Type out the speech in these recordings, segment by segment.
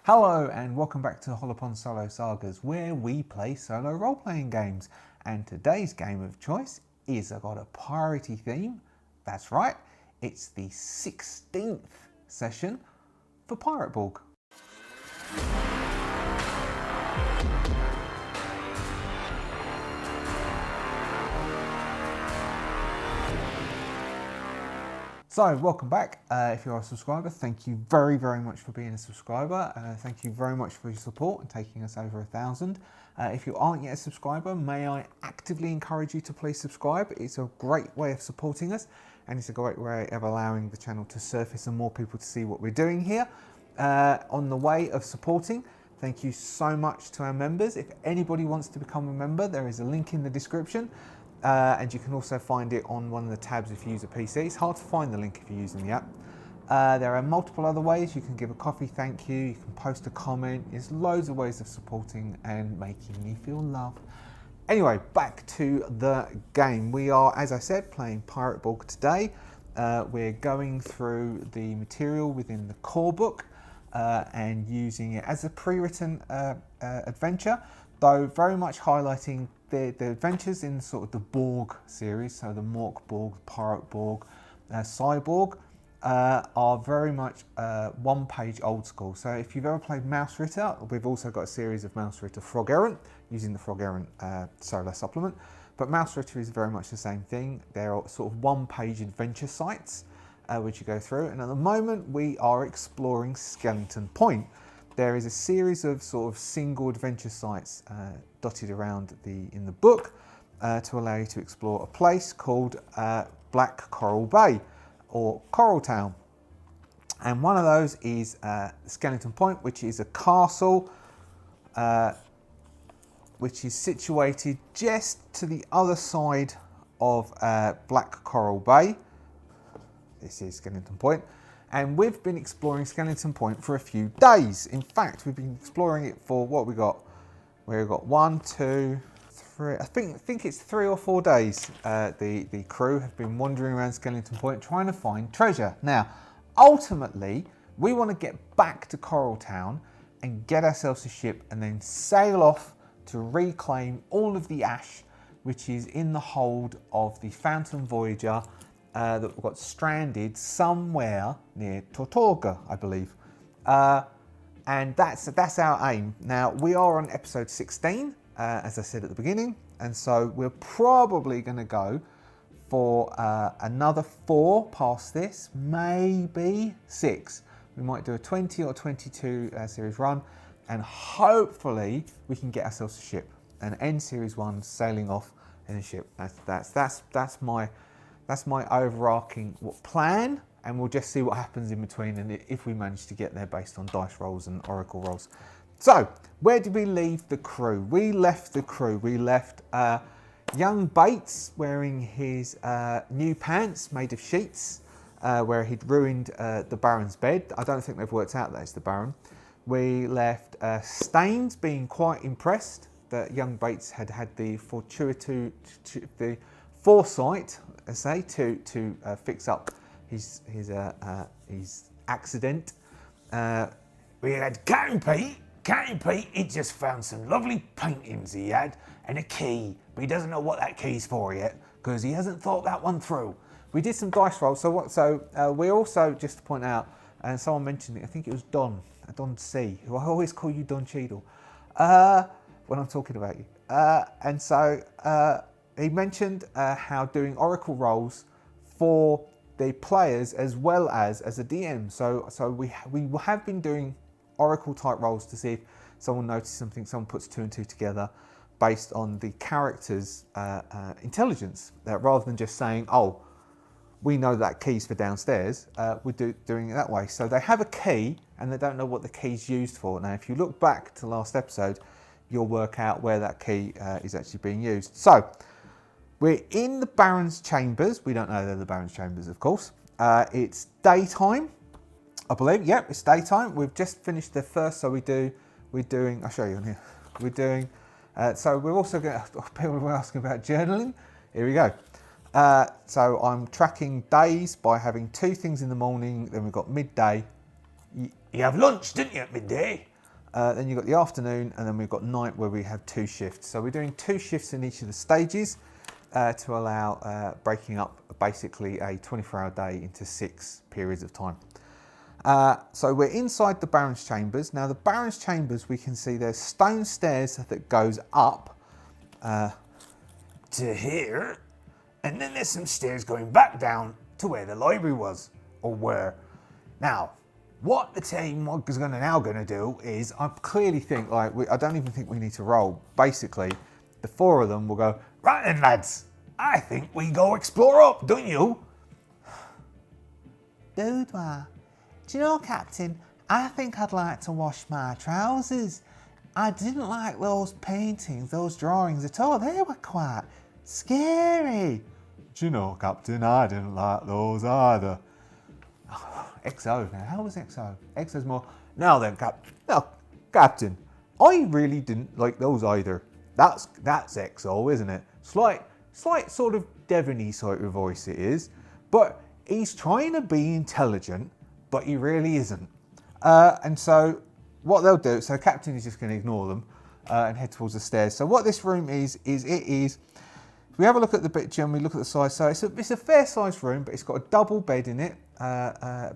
Hello and welcome back to Hollowponds Solo Sagas, where we play solo role-playing games. And today's game of choice is got a piratey theme. That's right, it's the 16th session for Pirate Borg. So, welcome back. If you're a subscriber, thank you very much for being a subscriber. Thank you very much for your support and taking us over 1,000. If you aren't yet a subscriber, may I actively encourage you to please subscribe. It's a great way of supporting us, and it's a great way of allowing the channel to surface and more people to see what we're doing here. On the way of supporting, thank you so much to our members. If anybody wants to become a member, there is a link in the description. And you can also find it on one of the tabs if you use a PC. It's hard to find the link if you're using the app. There are multiple other ways. You can give a coffee thank you, you can post a comment. There's loads of ways of supporting and making me feel loved. Anyway, back to the game. We are, as I said, playing Pirate Borg today. We're going through the material within the core book and using it as a pre-written adventure, though very much highlighting the adventures in sort of the Borg series, so the Mork Borg, Pirate Borg, Cyborg, are very much one-page old school. So if you've ever played Mouse Ritter, we've also got a series of Mouse Ritter Frog Errant, using the Frog Errant solo supplement. But Mouse Ritter is very much the same thing. They're sort of one-page adventure sites which you go through. And at the moment, we are exploring Skeleton Point. There is a series of sort of single adventure sites dotted around in the book to allow you to explore a place called Black Coral Bay or Coral Town. And one of those is Skeleton Point, which is a castle which is situated just to the other side of Black Coral Bay. This is Skeleton Point. And we've been exploring Skeleton Point for a few days. In fact, we've been exploring it for what we got. We've got 1, 2, 3. I think it's 3 or 4 days. The crew have been wandering around Skeleton Point trying to find treasure. Now, ultimately, we want to get back to Coral Town and get ourselves a ship and then sail off to reclaim all of the ash which is in the hold of the Fountain Voyager that got stranded somewhere near Tortuga, I believe. And that's our aim. Now, we are on episode 16, as I said at the beginning, and so we're probably going to go for another 4 past this, maybe 6. We might do a 20 or 22 series run, and hopefully we can get ourselves a ship and end series 1 sailing off in a ship. That's my overarching plan, and we'll just see what happens in between and if we manage to get there based on dice rolls and oracle rolls. So, where did we leave the crew? We left the crew. We left young Bates wearing his new pants made of sheets, where he'd ruined the Baron's bed. I don't think they've worked out that it's the Baron. We left Staines being quite impressed that young Bates had the foresight, I say, to fix up his accident. We had Captain Pete, he just found some lovely paintings he had and a key, but he doesn't know what that key's for yet because he hasn't thought that one through. We did some dice rolls, so we also, just to point out, and someone mentioned it, I think it was Don C, who I always call you Don Cheadle when I'm talking about you. And so he mentioned how doing oracle rolls for the players as well as a DM. So we have been doing oracle type rolls to see if someone noticed something, someone puts 2 and 2 together based on the character's intelligence, rather than just saying, oh, we know that key's for downstairs. We're doing it that way. So they have a key and they don't know what the key's used for. Now, if you look back to last episode, you'll work out where that key is actually being used. So we're in the Baron's chambers. We don't know they're the Baron's chambers, of course. It's daytime, I believe. Yep, it's daytime. We've just finished the first, so we're doing, I'll show you on here. We're doing, so we're also going to, people were asking about journaling. Here we go. So I'm tracking days by having 2 things in the morning, then we've got midday. You have lunch, didn't you, at midday? Then you've got the afternoon, and then we've got night where we have 2 shifts. So we're doing 2 shifts in each of the stages to allow breaking up basically a 24-hour day into 6 periods of time. So we're inside the Baron's Chambers. Now the Baron's Chambers, we can see there's stone stairs that goes up to here, and then there's some stairs going back down to where the library was, or were. Now, what the team is now going to do is, I clearly think, like, I don't even think we need to roll. Basically, the 4 of them will go, right then lads, I think we go explore up, don't you? Boudoir. Do you know, Captain, I think I'd like to wash my trousers. I didn't like those paintings, those drawings at all. They were quite scary. Do you know, Captain, I didn't like those either. XO, now how was XO? XO's more, now then, Captain, I really didn't like those either. That's XO, isn't it? Slight sort of Devon-y sort of voice it is, but he's trying to be intelligent, but he really isn't. And so what they'll do, so Captain is just going to ignore them and head towards the stairs. So what this room is if we have a look at the picture and we look at the size, so it's a fair sized room, but it's got a double bed in it,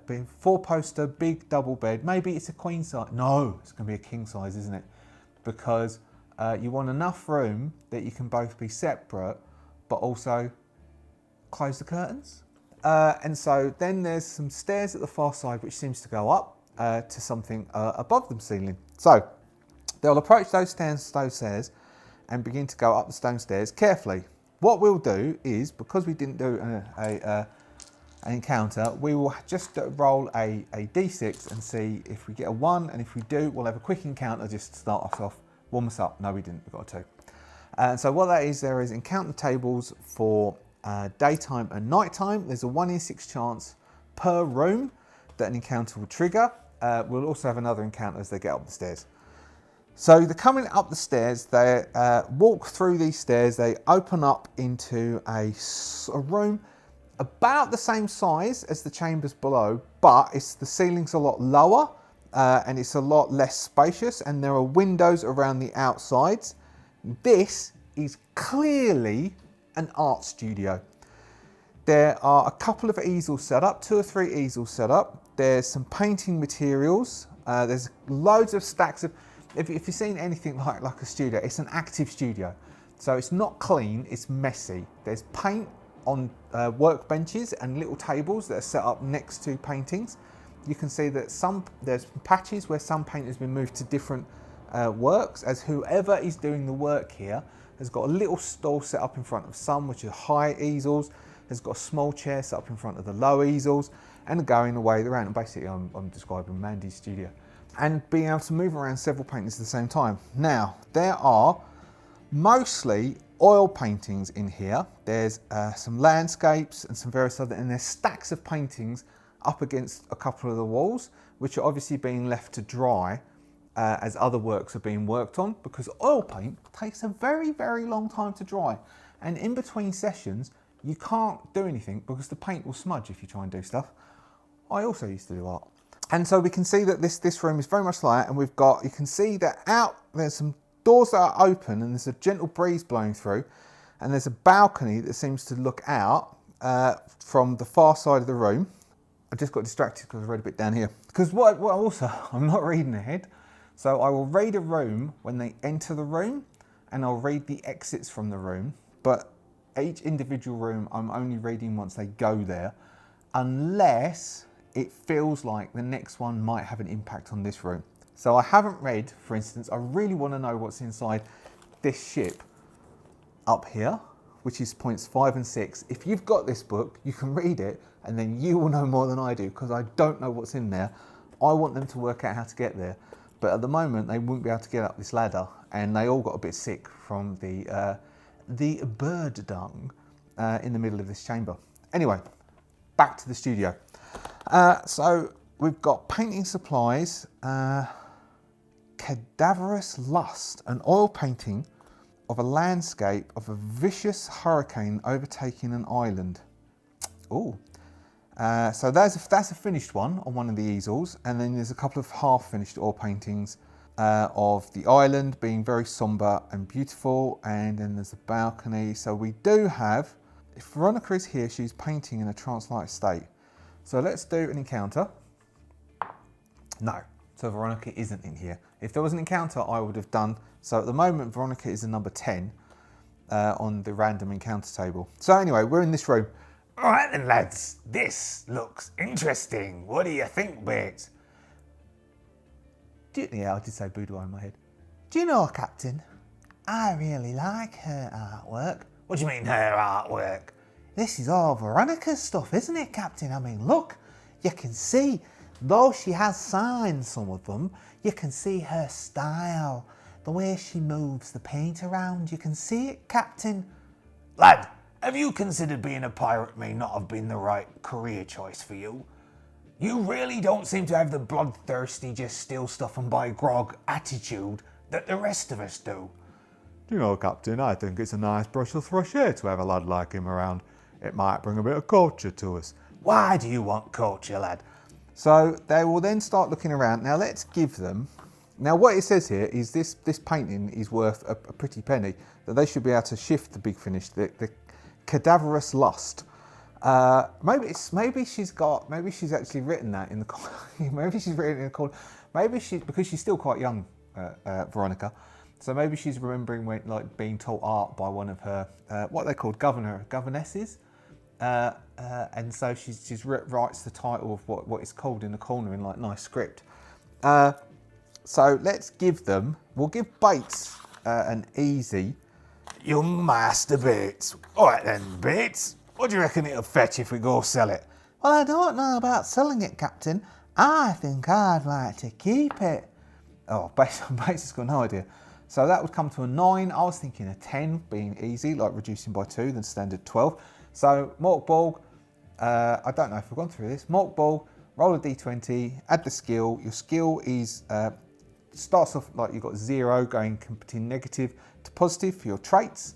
being 4-poster, big double bed. Maybe it's a queen size. No, it's going to be a king size, isn't it? Because you want enough room that you can both be separate, but also close the curtains. And so then there's some stairs at the far side, which seems to go up to something above the ceiling. So they'll approach those stairs and begin to go up the stone stairs carefully. What we'll do is, because we didn't do an encounter, we will just roll a d6 and see if we get a 1, and if we do, we'll have a quick encounter just to start us off, warm us up. No, we didn't, we got a 2. And so what that is, there is encounter tables for daytime and nighttime. There's a 1 in 6 chance per room that an encounter will trigger. We'll also have another encounter as they get up the stairs. So they're coming up the stairs, they walk through these stairs, they open up into a room about the same size as the chambers below, but the ceiling's a lot lower and it's a lot less spacious, and there are windows around the outsides. This is clearly an art studio. There are a couple of easels set up, 2 or 3 easels set up. There's some painting materials. There's loads of stacks of, if you've seen anything like a studio, it's an active studio. So it's not clean, it's messy. There's paint on workbenches and little tables that are set up next to paintings. You can see that there's patches where some paint has been moved to different works, as whoever is doing the work here has got a little stall set up in front of some, which are high easels, has got a small chair set up in front of the low easels, and going the way around. And basically I'm describing Mandy's studio. And being able to move around several paintings at the same time. Now, there are mostly oil paintings in here. There's some landscapes and some various other, and there's stacks of paintings up against a couple of the walls, which are obviously being left to dry as other works are being worked on, because oil paint takes a very, very long time to dry. And in between sessions, you can't do anything because the paint will smudge if you try and do stuff. I also used to do art. And so we can see that this room is very much like that, and you can see that there's some doors that are open and there's a gentle breeze blowing through, and there's a balcony that seems to look out from the far side of the room. I just got distracted because I read a bit down here. Because I'm not reading ahead. So I will read a room when they enter the room, and I'll read the exits from the room. But each individual room I'm only reading once they go there, unless it feels like the next one might have an impact on this room. So I haven't read, for instance, I really want to know what's inside this ship up here, which is points 5 and 6. If you've got this book, you can read it, and then you will know more than I do, because I don't know what's in there. I want them to work out how to get there. But at the moment, they wouldn't be able to get up this ladder, and they all got a bit sick from the bird dung in the middle of this chamber. Anyway, back to the studio. So we've got painting supplies, Cadaverous Lust, an oil painting of a landscape of a vicious hurricane overtaking an island. Ooh. So that's a finished one on one of the easels, and then there's a couple of half-finished oil paintings of the island being very sombre and beautiful, and then there's a balcony. So we do have, if Veronica is here, she's painting in a trance-like state. So let's do an encounter. No, so Veronica isn't in here. If there was an encounter, I would have done. So at the moment, Veronica is a number 10 on the random encounter table. So anyway, we're in this room. All right then, lads. This looks interesting. What do you think, mate? Yeah, I did say boudoir in my head. Do you know, Captain, I really like her artwork. What do you mean, her artwork? This is all Veronica's stuff, isn't it, Captain? I mean, look, you can see, though she has signed some of them, you can see her style, the way she moves the paint around. You can see it, Captain. Lad, have you considered being a pirate may not have been the right career choice for you? You really don't seem to have the bloodthirsty, just steal stuff and buy grog attitude that the rest of us do. Do you know, Captain, I think it's a nice brush of fresh air to have a lad like him around. It might bring a bit of culture to us. Why do you want culture, lad? So they will then start looking around. Now let's give them. Now what it says here is this painting is worth a pretty penny. That they should be able to shift the big finish, the cadaverous lust. Maybe she's actually written that in the maybe she's written it in the corner. Maybe because she's still quite young, Veronica. So maybe she's remembering when, like, being taught art by one of her what they called governesses, and so she's writes the title of what it's called in the corner in like nice script. So let's give them. We'll give Bates an easy. Young Master Bates. All right then, Bates. What do you reckon it'll fetch if we go sell it? Well, I don't know about selling it, Captain. I think I'd like to keep it. Oh, Bates has got no idea. So that would come to a 9. I was thinking a 10 being easy, like reducing by 2, then standard 12. So Mork Borg, I don't know if we've gone through this. Mork Borg, roll a d20, add the skill. Your skill is starts off like you've got 0 going between negative to positive for your traits.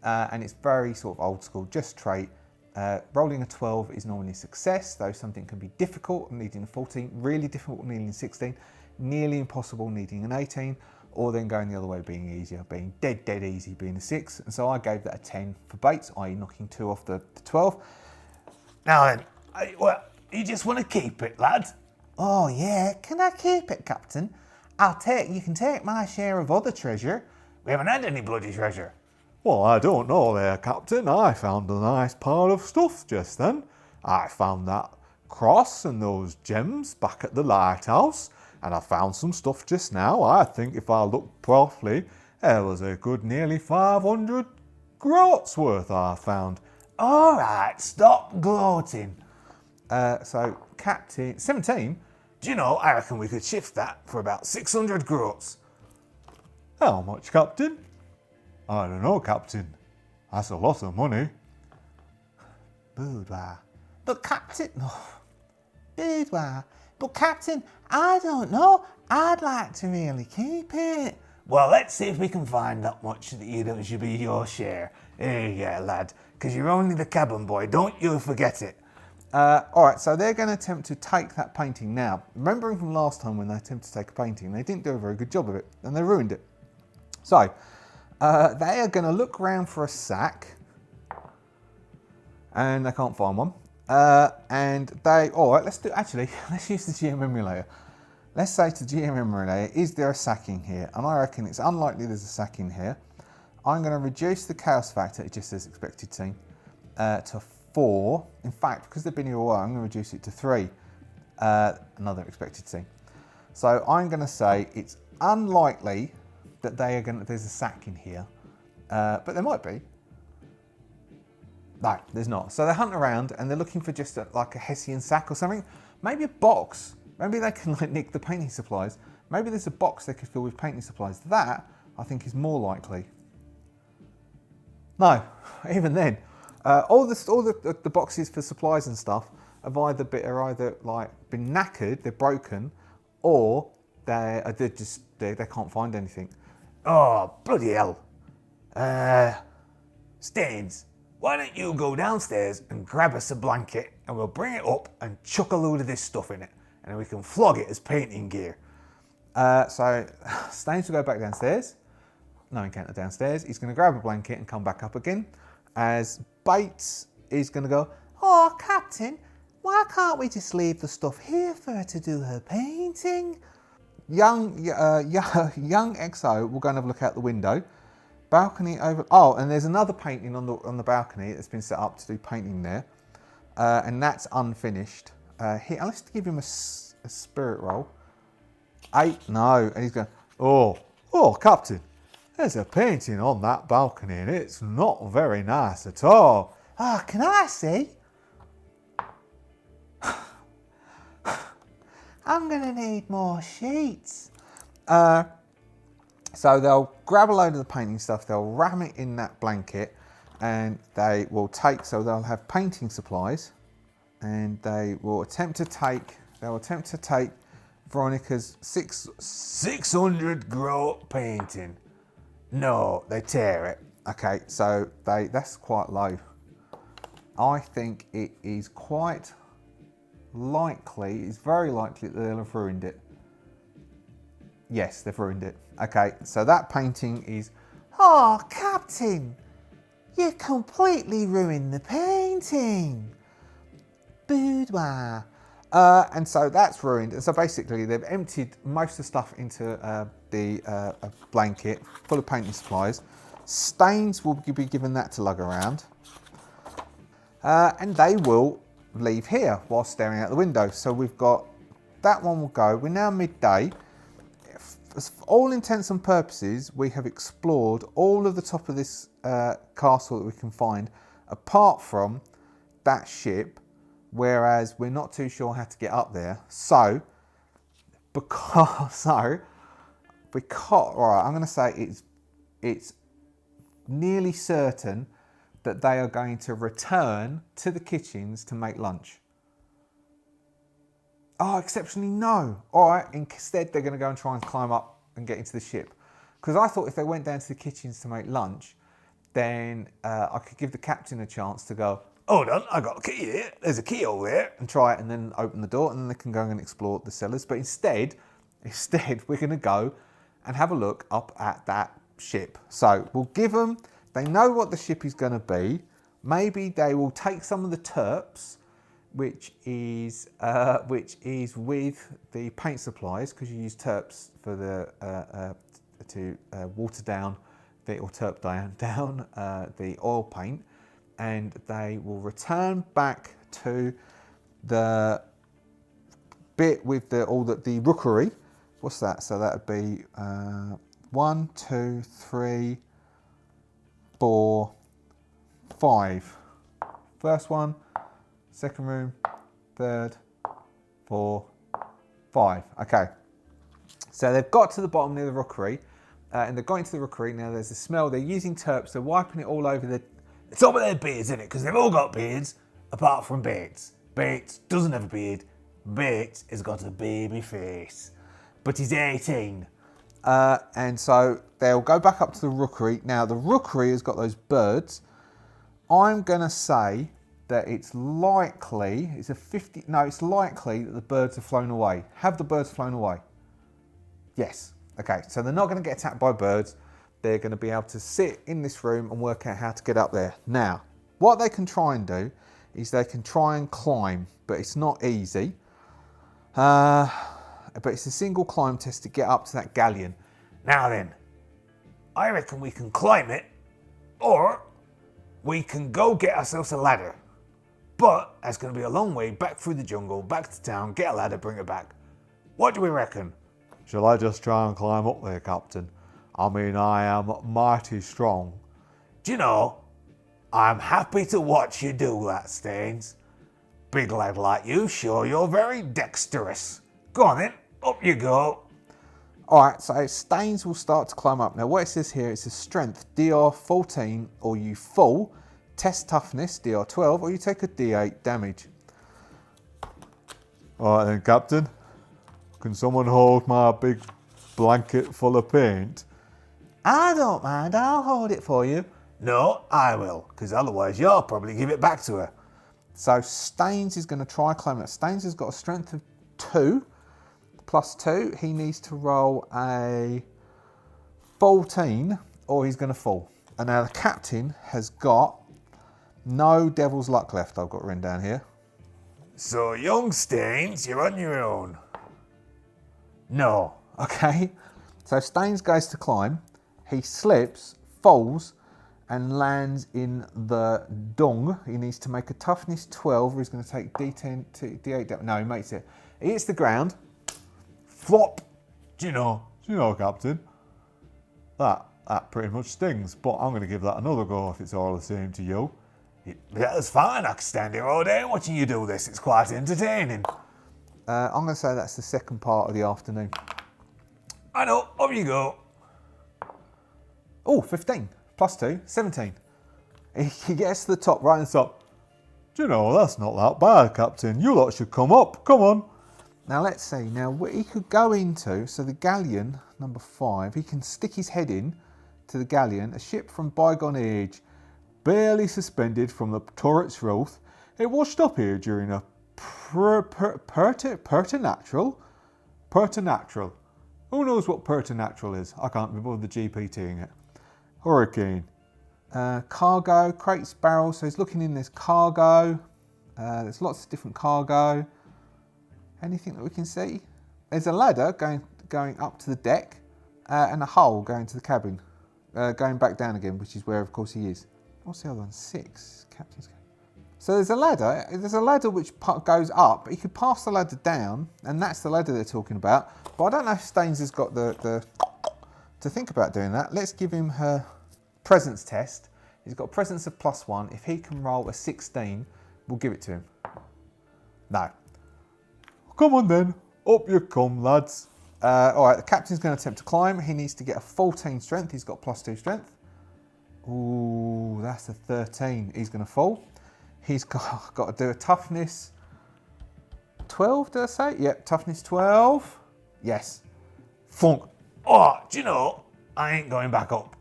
And it's very sort of old school, just trait. Rolling a 12 is normally a success, though something can be difficult, needing a 14, really difficult, needing a 16, nearly impossible, needing an 18, or then going the other way, being easier, being dead easy, being a 6. And so I gave that a 10 for Bates, i.e. knocking 2 off the 12. Now then, you just want to keep it, lad? Oh yeah, can I keep it, Captain? You can take my share of other treasure. We haven't had any bloody treasure. Well, I don't know there, Captain. I found a nice pile of stuff just then. I found that cross and those gems back at the lighthouse, and I found some stuff just now. I think if I look properly, there was a good nearly 500 groats worth I found. All right, stop gloating. So Captain 17. Do you know, I reckon we could shift that for about 600 groats. How much, Captain? I don't know, Captain. That's a lot of money. Boudoir. But Captain... Boudoir. But Captain, I don't know. I'd like to really keep it. Well, let's see if we can find that much that should be your share. Here you go, lad. Because you're only the cabin boy. Don't you forget it. All right, so they're going to attempt to take that painting now. Remembering from last time when they attempted to take a painting, they didn't do a very good job of it, and they ruined it. So... they are going to look around for a sack, and they can't find one. And they, all right, let's use the GM emulator. Let's say to the GM emulator, is there a sack in here? And I reckon it's unlikely there's a sack in here. I'm going to reduce the chaos factor, it just says expected team, to 4. In fact, because they've been here a while, I'm going to reduce it to 3. Another expected team. So I'm going to say it's unlikely that there's a sack in here, but there might be. No, there's not. So they hunt around and they're looking for just like a Hessian sack or something. Maybe a box. Maybe they can like nick the painting supplies. Maybe there's a box they could fill with painting supplies. That I think is more likely. No, even then, all the boxes for supplies and stuff are either like been knackered, they're broken, or they can't find anything. Oh, bloody hell. Stains, why don't you go downstairs and grab us a blanket and we'll bring it up and chuck a load of this stuff in it and then we can flog it as painting gear. So Staines will go back downstairs. No encounter downstairs. He's going to grab a blanket and come back up again. As Bates is going to go, Oh, Captain, why can't we just leave the stuff here for her to do her painting? young XO will go and have a look out the window. Balcony over. Oh, and there's another painting on the balcony that's been set up to do painting there, and that's unfinished. Here, let's give him a spirit roll. 8, no, and he's going. Oh, Captain, there's a painting on that balcony and it's not very nice at all. Oh, can I see? I'm going to need more sheets. So they'll grab a load of the painting stuff, they'll ram it in that blanket, and they will take. So they'll have painting supplies, and they will attempt to take. Veronica's 600 groat painting. No, they tear it. Okay, so that's quite low. I think it is quite likely, it's very likely that they'll have ruined it. Yes, they've ruined it. Okay, so that painting is... Oh, Captain, you completely ruined the painting. Boudoir. And so that's ruined. And so basically they've emptied most of the stuff into the blanket full of painting supplies. Staines will be given that to lug around. And they will leave here while staring out the window. So we've got, that one will go. We're now midday. For all intents and purposes, we have explored all of the top of this castle that we can find, apart from that ship, whereas we're not too sure how to get up there. So, all right, I'm going to say it's nearly certain that they are going to return to the kitchens to make lunch. Oh, exceptionally no. All right, instead they're going to go and try and climb up and get into the ship. Because I thought if they went down to the kitchens to make lunch, then I could give the captain a chance to go, Hold on, I got a key here. There's a key over there. and try it and then open the door, and then they can go and explore the cellars. But instead we're going to go and have a look up at that ship. So we'll give them, they know what the ship is going to be. Maybe they will take some of the terps, which is with the paint supplies, because you use terps for the to water down the, or terp down the oil paint, and they will return back to the bit with the rookery. What's that? So that would be 1, 2, 3, 4, 5. First one, second room, third, 4, 5. Okay. So they've got to the bottom near the rookery, and they've got into the rookery. Now there's a smell. They're using terps. They're wiping it all over the... It's all about their beards, isn't it? Because they've all got beards, apart from Bates. Bates doesn't have a beard. Bates has got a baby face. But he's 18. And so they'll go back up to the rookery. Now the rookery has got those birds. I'm going to say that it's likely, it's likely that the birds have flown away. Have the birds flown away? Yes. Okay, so they're not going to get attacked by birds. They're going to be able to sit in this room and work out how to get up there. Now, what they can try and do is they can try and climb, but it's not easy. But it's a single climb test to get up to that galleon. Now then, I reckon we can climb it, or we can go get ourselves a ladder. But that's going to be a long way back through the jungle, back to town, get a ladder, bring it back. What do we reckon? Shall I just try and climb up there, Captain? I mean, I am mighty strong. Do you know, I'm happy to watch you do that, Staines. Big lad like you, sure you're very dexterous. Go on then, up you go. All right, so Staines will start to climb up. Now, what it says here, it says strength, DR 14, or you fall. Test toughness, DR 12, or you take a D8 damage. All right then, Captain. Can someone hold my big blanket full of paint? I don't mind, I'll hold it for you. No, I will, because otherwise you'll probably give it back to her. So Staines is going to try and climb it. Staines has got a strength of 2, +2. He needs to roll a 14 or he's going to fall. And now the captain has got no devil's luck left, I've got written down here. So, young Staines, you're on your own. No. Okay, so Staines goes to climb. He slips, falls, and lands in the dung. He needs to make a toughness 12, or he's going to take D10 to D8 damage. No, he makes it. He hits the ground. Flop. Do you know, Captain, that pretty much stings, but I'm going to give that another go if it's all the same to you. That's fine. I can stand here all day watching you do this. It's quite entertaining. I'm going to say that's the second part of the afternoon. I know. Up you go. Oh, 15 +2, 17. He gets to the top, right on the top. Do you know, that's not that bad, Captain. You lot should come up. Come on. Now let's see. Now what he could go into, so the galleon, number 5, he can stick his head in to the galleon, a ship from bygone age, barely suspended from the turret's roof. It washed up here during a preternatural. Who knows what preternatural is? I can't be bothered GPTing it. Hurricane. Cargo, crates, barrels. So he's looking in this cargo. There's lots of different cargo. Anything that we can see? There's a ladder going up to the deck and a hole going to the cabin. Going back down again, which is where, of course, he is. What's the other one? 6. Captain's. So there's a ladder. There's a ladder which goes up. He could pass the ladder down, and that's the ladder they're talking about. But I don't know if Staines has got the to think about doing that. Let's give him her presence test. He's got a presence of +1. If he can roll a 16, we'll give it to him. No. Come on then. Up you come, lads. All right, the captain's going to attempt to climb. He needs to get a 14 strength. He's got +2 strength. Ooh, that's a 13. He's going to fall. He's got to do a toughness 12, did I say? Yep, toughness 12. Yes. Funk. Oh, do you know, I ain't going back up.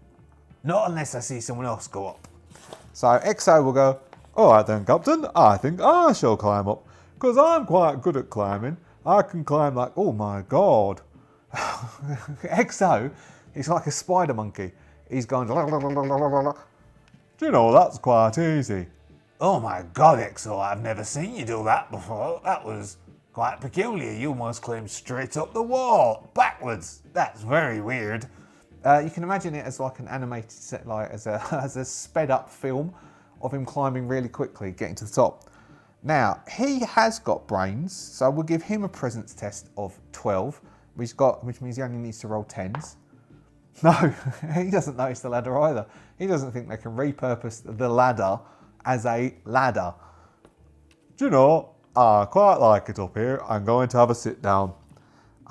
Not unless I see someone else go up. So XO will go, All right then, Captain. I think I shall climb up, because I'm quite good at climbing. I can climb like, oh my God. XO is like a spider monkey. He's going, Do you know, that's quite easy. Oh my God, Exo, I've never seen you do that before. That was quite peculiar. You almost climbed straight up the wall, backwards. That's very weird. you can imagine it as like an animated set, like as a sped up film of him climbing really quickly, getting to the top. Now, he has got brains, so we'll give him a presence test of 12, which means he only needs to roll 10s. No, he doesn't notice the ladder either. He doesn't think they can repurpose the ladder as a ladder. Do you know, I quite like it up here. I'm going to have a sit down.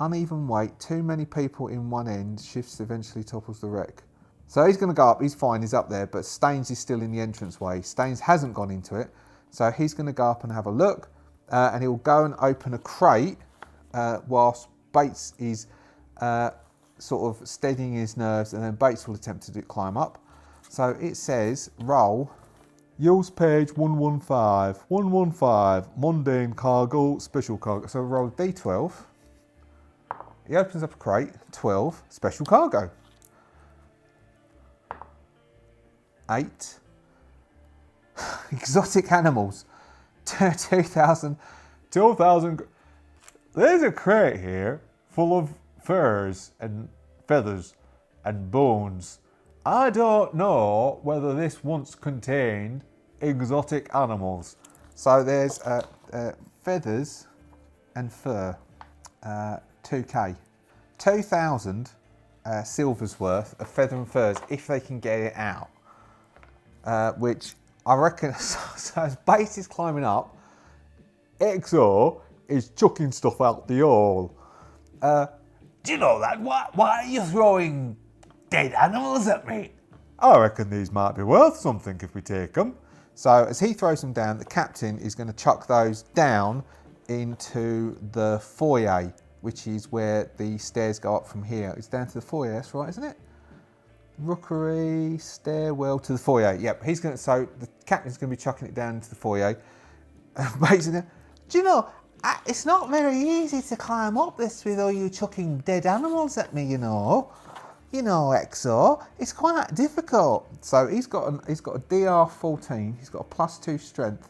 Uneven weight, too many people in one end, shifts eventually topples the wreck. So he's going to go up, he's fine, he's up there, but Staines is still in the entranceway. Staines hasn't gone into it, so he's going to go up and have a look, and he'll go and open a crate whilst Bates is sort of steadying his nerves, and then Bates will attempt to climb up. So it says, roll. Use page 115. 115, mundane cargo, special cargo. So roll D12. He opens up a crate, 12, special cargo. 8. Exotic animals. 2,000. 2,000. There's a crate here full of furs and feathers and bones. I don't know whether this once contained exotic animals. So there's feathers and fur, 2k. 2,000 silver's worth of feather and furs if they can get it out. Which I reckon, so as Bates is climbing up, XO is chucking stuff out the hole. Do you know that? Why are you throwing dead animals at me? I reckon these might be worth something if we take them. So as he throws them down, the captain is going to chuck those down into the foyer, which is where the stairs go up from here. It's down to the foyer, that's right, isn't it? Rookery, stairwell to the foyer. Yep, he's going to, so the captain's going to be chucking it down into the foyer. Basically, Do you know, It's not very easy to climb up this with all you chucking dead animals at me, you know. You know, Exo. It's quite difficult. So he's got a DR 14. He's got a +2 strength.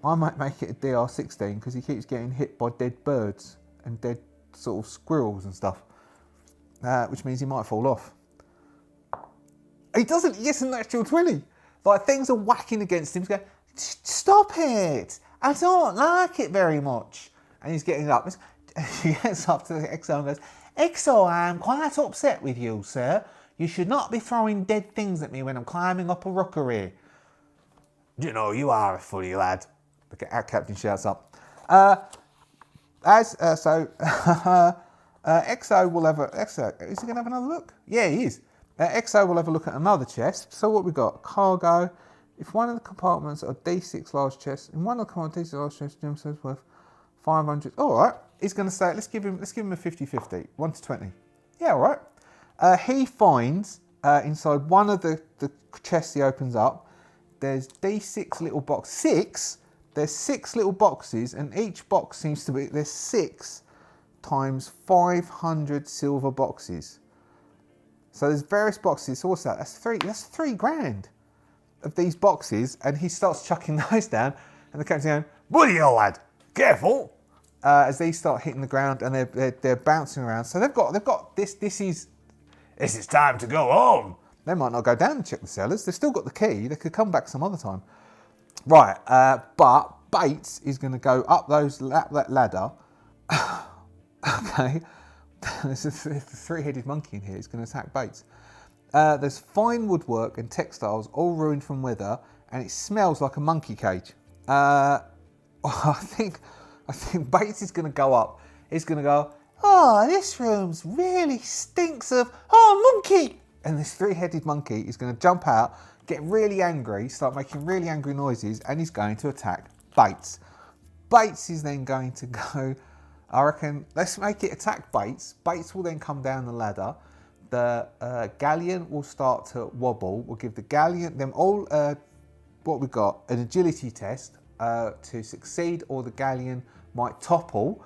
I might make it a DR 16 because he keeps getting hit by dead birds and dead sort of squirrels and stuff, which means he might fall off. He doesn't. He isn't natural 20. Like things are whacking against him. He's going, Stop it! I don't like it very much. and he's getting up. He gets up to the Exo and goes, Exo, I'm quite upset with you, sir. You should not be throwing dead things at me when I'm climbing up a rookery. You know, you are a funny lad. Our captain shouts up. Exo will have a. Exo, is he going to have another look? Yeah, he is. Exo will have a look at another chest. So what we got? Cargo. If one of the compartments are D6 large chests, in one of the compartments D6 large chests, Jim says worth 500. All right. He's going to say, let's give him a 50-50, 1 to 20. Yeah, all right. He finds inside one of the chests he opens up, there's D6 little box. There's 6 little boxes, and each box seems to be, there's 6 times 500 silver boxes. So there's various boxes. So what's that? That's 3 grand of these boxes, and he starts chucking those down, and the captain's going, Bloody hell, lad. Careful. as these start hitting the ground, and they're bouncing around. So they've got this. This is time to go home. They might not go down and check the cellars. They've still got the key. They could come back some other time. Right, but Bates is going to go up that ladder. Okay, there's a three-headed monkey in here. He's going to attack Bates. There's fine woodwork and textiles, all ruined from weather, and it smells like a monkey cage. I think Bates is going to go up. He's going to go, Oh, this room's really stinks of... Oh, monkey! and this three-headed monkey is going to jump out, get really angry, start making really angry noises, and he's going to attack Bates. Bates is then going to go, I reckon, let's make it attack Bates. Bates will then come down the ladder. The galleon will start to wobble. We'll give the galleon, them all, what we've got, an agility test to succeed, or the galleon might topple.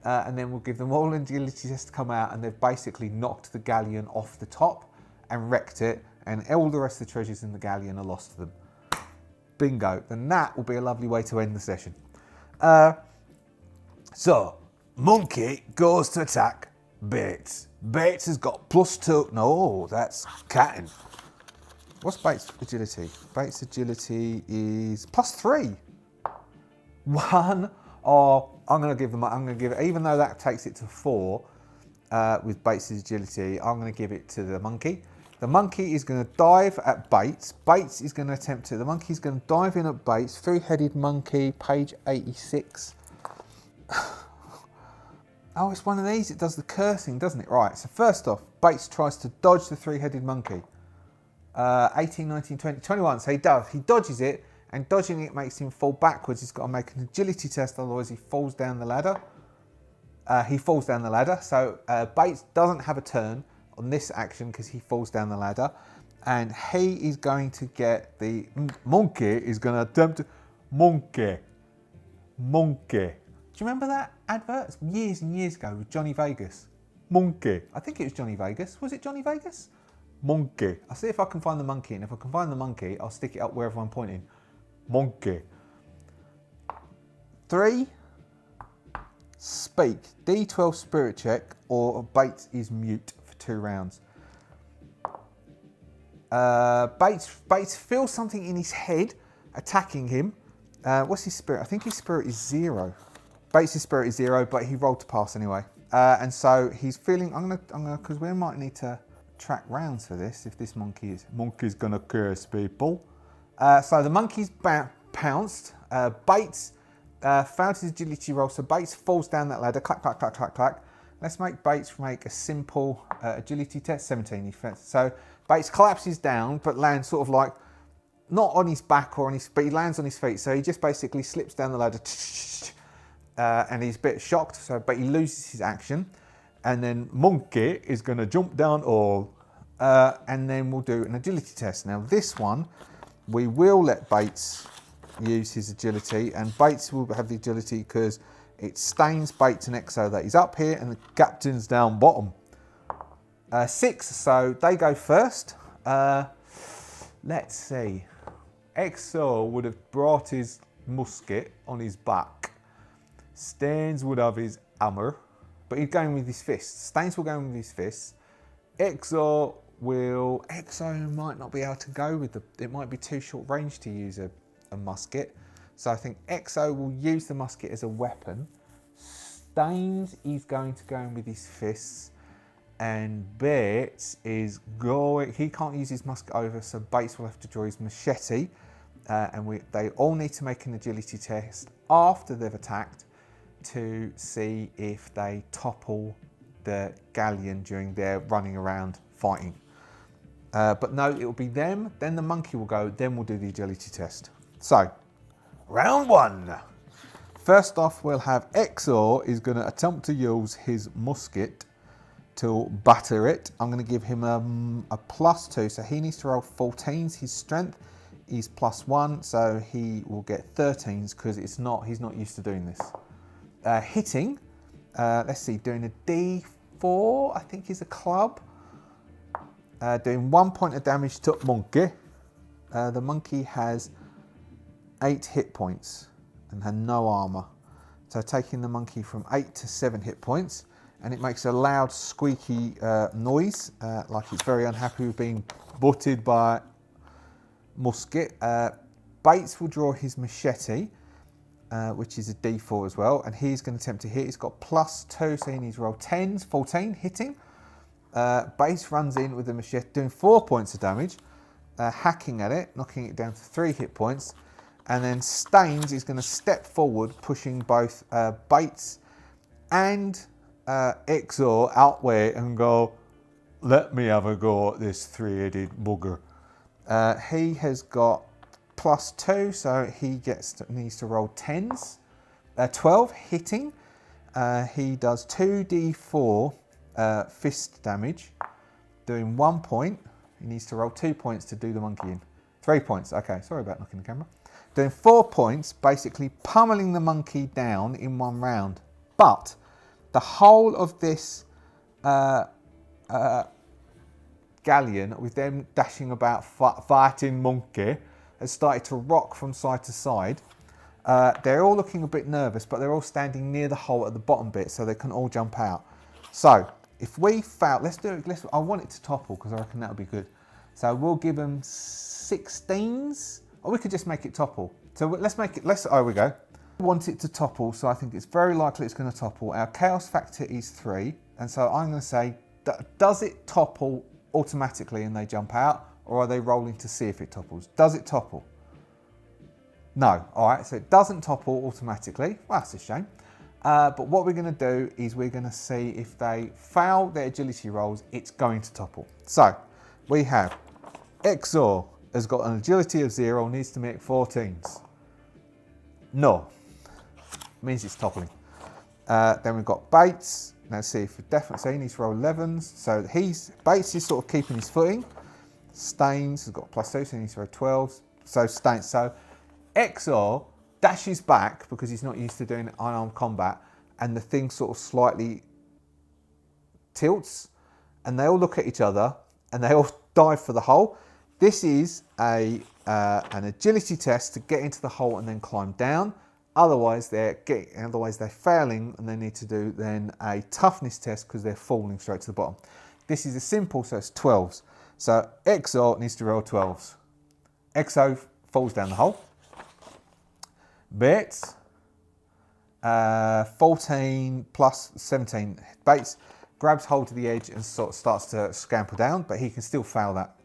And then we'll give them all an agility test to come out, and they've basically knocked the galleon off the top and wrecked it, and all the rest of the treasures in the galleon are lost to them. Bingo. Then that will be a lovely way to end the session. So, monkey goes to attack Bates. Bates has got +2. No, that's catting. What's Bates' agility? Bates' agility is +3. 1, or I'm going to give it, even though that takes it to 4 with Bates' agility, I'm going to give it to the monkey. The monkey is going to dive at Bates. Bates is going to attempt to, the monkey's going to dive in at Bates. Three-headed monkey, page 86. Oh, it's one of these. It does the cursing, doesn't it? Right, so first off, Bates tries to dodge the three-headed monkey. 18, 19, 20, 21. So he does. He dodges it, and dodging it makes him fall backwards. He's got to make an agility test, otherwise he falls down the ladder. So Bates doesn't have a turn on this action because he falls down the ladder. And he is going to get the... Monkey is going to attempt to... Monkey. Do you remember that advert? It's years and years ago with Johnny Vegas. Monkey. I think it was Johnny Vegas. Was it Johnny Vegas? Monkey. I'll see if I can find the monkey, and if I can find the monkey, I'll stick it up wherever I'm pointing. Monkey. 3. Speak. D12 spirit check, or Bates is mute for 2 rounds. Bates feels something in his head attacking him. What's his spirit? I think his spirit is 0. Bates' spirit is 0, but he rolled to pass anyway. And so he's feeling, I'm gonna, because we might need to track rounds for this, if this monkey's gonna curse people. So the monkey's pounced. Bates found his agility roll, so Bates falls down that ladder. Clack, clack, clack, clack, clack. Let's make Bates make a simple agility test. 17. So Bates collapses down, but lands sort of like, not on his back or on his, but he lands on his feet. So he just basically slips down the ladder, and he's a bit shocked. But he loses his action, and then monkey is going to jump down all, and then we'll do an agility test. Now this one, we will let Bates use his agility, and Bates will have the agility because it's Stains, Bates and Exo that is up here, and the captain's down bottom. 6, so they go first. Let's see. Exo would have brought his musket on his back. Stains would have his hammer, but he's going with his fists. Stains will go with his fists. Exo might not be able to go with it might be too short range to use a musket. So I think Exo will use the musket as a weapon. Stains is going to go in with his fists. And Bates is going, he can't use his musket over, so Bates will have to draw his machete. They all need to make an agility test after they've attacked to see if they topple the galleon during their running around fighting. But no, it will be them, then the monkey will go, then we'll do the agility test. So, round 1. First off, we'll have Exor is going to attempt to use his musket to batter it. I'm going to give him a +2, so he needs to roll 14s. His strength is +1, so he will get 13s because he's not used to doing this. Hitting, let's see, doing a D4, I think is a club. Doing 1 point of damage to monkey. The monkey has 8 hit points and had no armor. So taking the monkey from 8 to 7 hit points, and it makes a loud squeaky noise, like it's very unhappy with being butted by musket. Bates will draw his machete, which is a D4 as well, and he's going to attempt to hit. He's got +2, so he needs to roll 10s, 14, hitting. Bates runs in with the machete, doing 4 points of damage, hacking at it, knocking it down to 3 hit points. And then Stains is going to step forward, pushing both Bates and Exor outway and go, let me have a go at this 3-headed bugger. He has got +2, so he needs to roll 10s. 12 hitting. He does 2d4 fist damage, doing 1 point. He needs to roll 2 points to do the monkey in. 3 points. Okay, sorry about knocking the camera. Doing 4 points, basically pummeling the monkey down in 1 round. But the whole of this galleon, with them dashing about fighting monkey, has started to rock from side to side. They're all looking a bit nervous, but they're all standing near the hole at the bottom bit, so they can all jump out. So if we fail, I want it to topple because I reckon that would be good. So we'll give them 16s, or we could just make it topple. So oh, we go. We want it to topple, so I think it's very likely it's going to topple. Our chaos factor is 3, and so I'm going to say, does it topple automatically and they jump out, or are they rolling to see if it topples? Does it topple? No. All right, so it doesn't topple automatically. Well, that's a shame. But what we're going to do is we're going to see if they fail their agility rolls, it's going to topple. So we have Exor has got an agility of 0, needs to make 14s. No. Means it's toppling. Then we've got Bates. Let's see if definitely, so he needs to roll 11s. So Bates is sort of keeping his footing. Stains has got +2, so he needs to roll 12s. So Stains. So Exor dashes back because he's not used to doing unarmed combat, and the thing sort of slightly tilts, and they all look at each other and they all dive for the hole. This is an agility test to get into the hole and then climb down. Otherwise they're failing, and they need to do then a toughness test because they're falling straight to the bottom. This is a simple, so it's 12s. So Exo needs to roll 12s. Exo falls down the hole. Bates, 14 plus 17. Bates grabs hold of the edge and sort of starts to scamper down, but he can still fail that.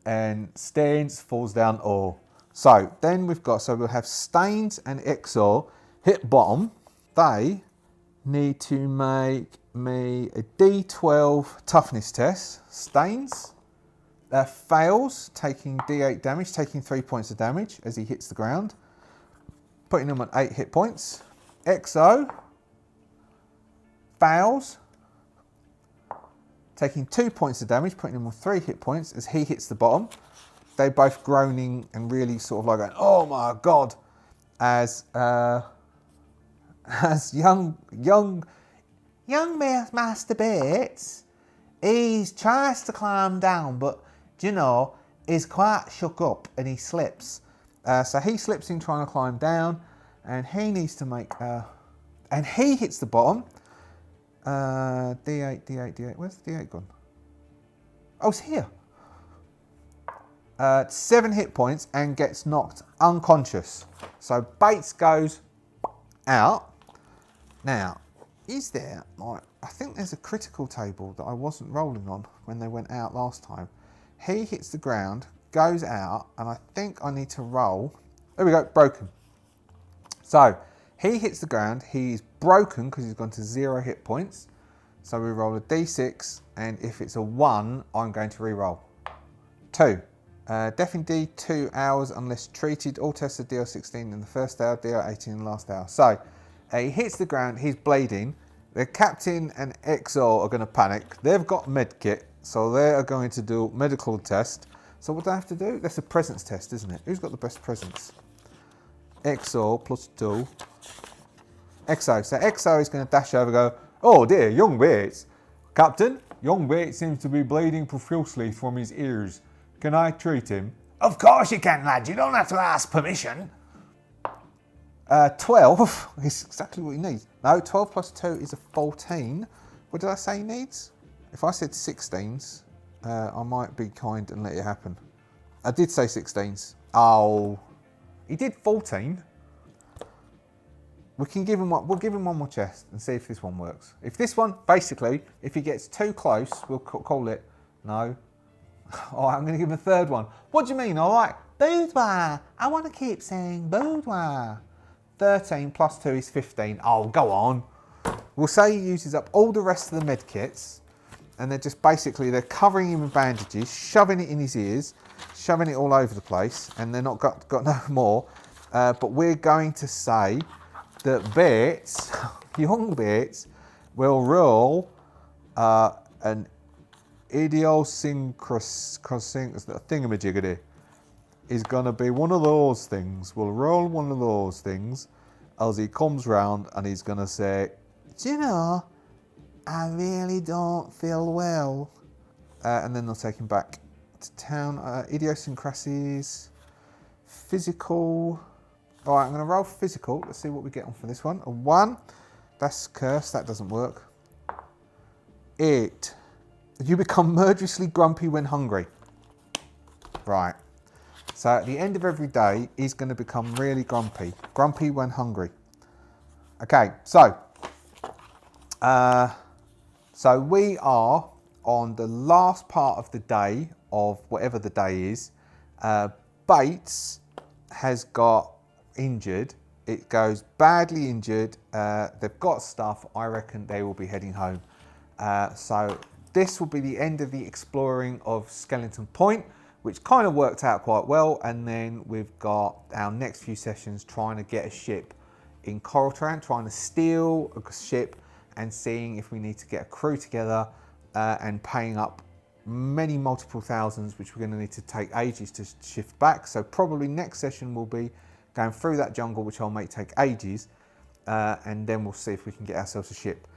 And Stains falls down all. So then we'll have Stains and Exor hit bottom. They need to make me a D12 toughness test. Stains fails, taking D8 damage, taking 3 points of damage as he hits the ground, putting him on 8 hit points. Exo fails, taking 2 points of damage, putting him on 3 hit points as he hits the bottom. They're both groaning and really sort of like going, oh my God, as as young Master Bates, he tries to climb down, but you know, he's quite shook up and he slips. So he slips in trying to climb down, and he needs to make and he hits the bottom. D8, D8, D8. Where's the D8 gone? Oh, it's here. 7 hit points and gets knocked unconscious. So Bates goes out. Now, is there, like, I think there's a critical table that I wasn't rolling on when they went out last time. He hits the ground, goes out, and I think I need to roll. There we go, broken. So he hits the ground, he's broken because he's gone to 0 hit points. So we roll a d6, and if it's a 1, I'm going to re-roll. 2. Death in D, 2 hours unless treated. All tests are DR16 in the first hour, DR18 in the last hour. So he hits the ground, he's bleeding. The captain and XO are going to panic. They've got medkit, so they are going to do medical test. So what do I have to do? That's a presence test, isn't it? Who's got the best presence? XO plus 2. XO. So XO is going to dash over and go, oh dear, young Bates. Captain, young Bates seems to be bleeding profusely from his ears. Can I treat him? Of course you can, lad. You don't have to ask permission. 12 is exactly what he needs. No, 12 plus 2 is a 14. What did I say he needs? If I said 16s, I might be kind and let it happen. I did say 16s. Oh, he did 14. We can give him one. We'll give him one more chest and see if this one works. If this one, basically, if he gets too close, we'll call it no. All right, I'm going to give him a third one. What do you mean? All right, boudoir. I want to keep saying boudoir. 13 plus 2 is 15. Oh, go on. We'll say he uses up all the rest of the med kits, and they're just basically, they're covering him with bandages, shoving it in his ears, shoving it all over the place, and they're not got no more. But we're going to say that Bates, young Bates, will roll an idiosyncrasy thingamajiggity. Is going to be one of those things. We'll roll one of those things as he comes round, and he's going to say, do you know, I really don't feel well. And then they'll take him back to town. Idiosyncrasies, physical. All right, I'm going to roll physical. Let's see what we get on for this one. A 1. That's cursed. That doesn't work. 8. You become murderously grumpy when hungry. Right. So at the end of every day, he's going to become really grumpy. Grumpy when hungry. Okay, so we are on the last part of the day of whatever the day is. Bates has got injured. It goes badly injured. They've got stuff. I reckon they will be heading home. So this will be the end of the exploring of Skeleton Point, which kind of worked out quite well. And then we've got our next few sessions trying to get a ship in Coraltran, trying to steal a ship and seeing if we need to get a crew together and paying up many multiple thousands, which we're going to need to take ages to shift back. So probably next session will be going through that jungle, which I'll make take ages, and then we'll see if we can get ourselves a ship.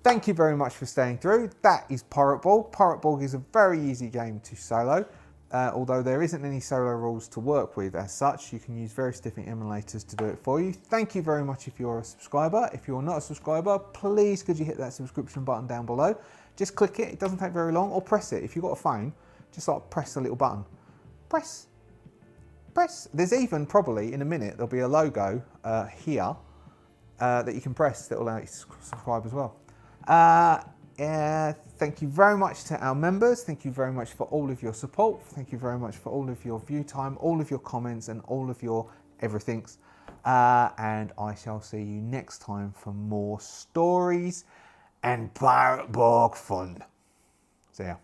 Thank you very much for staying through. That is Pirate Borg. Pirate Borg is a very easy game to solo. Although there isn't any solo rules to work with as such, you can use various different emulators to do it for you. Thank you very much if you're a subscriber. If you're not a subscriber, please could you hit that subscription button down below. Just click it, it doesn't take very long, or press it. If you've got a phone, just like press the little button. Press. There's even probably in a minute, there'll be a logo here that you can press that will allow you to subscribe as well. Thank you very much to our members. Thank you very much for all of your support. Thank you very much for all of your view time, all of your comments, and all of your everythings. And I shall see you next time for more stories and Pirate Borg fun. See ya.